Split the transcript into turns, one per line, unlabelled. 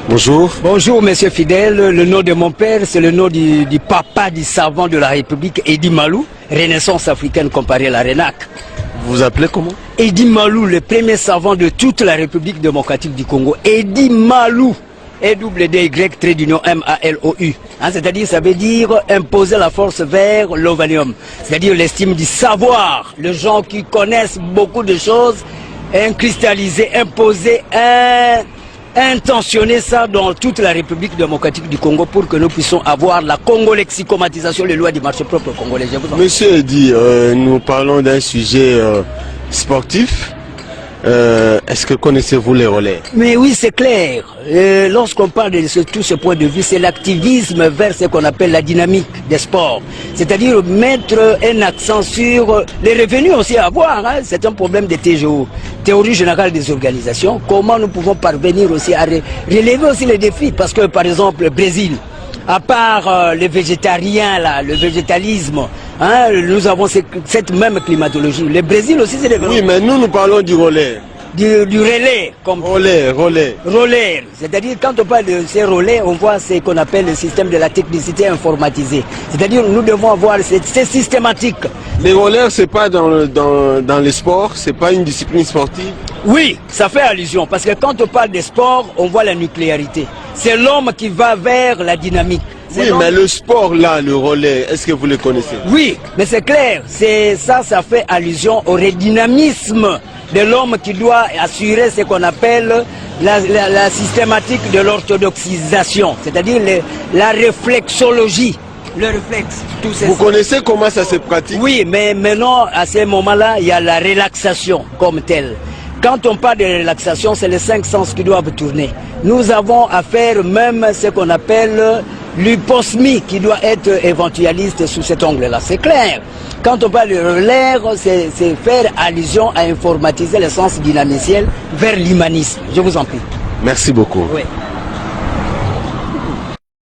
Bonjour.
Bonjour, monsieur Fidèle. Le nom de mon père, c'est le nom du papa du savant de la République, Edi Malou, Renaissance africaine comparée à la RENAC.
Vous vous appelez comment?
Edi Malou, le premier savant de toute la République démocratique du Congo. Edi Malou. E-double-D-Y-M-A-L-O-U. C'est-à-dire, ça veut dire imposer la force vers l'ovanium. C'est-à-dire l'estime du savoir. Les gens qui connaissent beaucoup de choses, cristalliser, imposer, intentionner ça dans toute la République démocratique du Congo pour que nous puissions avoir la congo-lexicomatisation, les lois du marché propre congolais.
Monsieur Edi, nous parlons d'un sujet sportif. Est-ce que connaissez-vous les relais?
Mais oui, c'est clair. Lorsqu'on parle de tout ce point de vue, c'est l'activisme vers ce qu'on appelle la dynamique des sports. C'est-à-dire mettre un accent sur les revenus aussi à avoir. C'est un problème de TGO, théorie générale des organisations. Comment nous pouvons parvenir aussi à relever aussi les défis? Parce que par exemple, le Brésil, à part les végétariens, là, le végétalisme, nous avons cette même climatologie. Le Brésil aussi, c'est des...
Oui, mais nous parlons du relais.
Du relais, comme... Relais. C'est-à-dire, quand on parle de ces relais, on voit ce qu'on appelle le système de la technicité informatisée. C'est-à-dire, nous devons avoir c'est systématique.
Les relais, c'est pas dans les sports, c'est pas une discipline sportive?
Oui, ça fait allusion, parce que quand on parle des sports, on voit la nucléarité. C'est l'homme qui va vers la dynamique.
Oui, mais le sport là, le relais, est-ce que vous le connaissez?
Oui, mais c'est clair, ça fait allusion au redynamisme de l'homme qui doit assurer ce qu'on appelle la systématique de l'orthodoxisation, c'est-à-dire la réflexologie. Le réflexe, tout ça.
Vous connaissez comment ça se pratique?
Oui, mais maintenant, à ce moment-là, il y a la relaxation comme telle. Quand on parle de relaxation, c'est les 5 sens qui doivent tourner. Nous avons à faire même ce qu'on appelle l'hyposmie qui doit être éventualiste sous cet angle-là. C'est clair. Quand on parle de relais, c'est faire allusion à informatiser le sens dynamiciel vers l'humanisme. Je vous en prie.
Merci beaucoup.
Oui.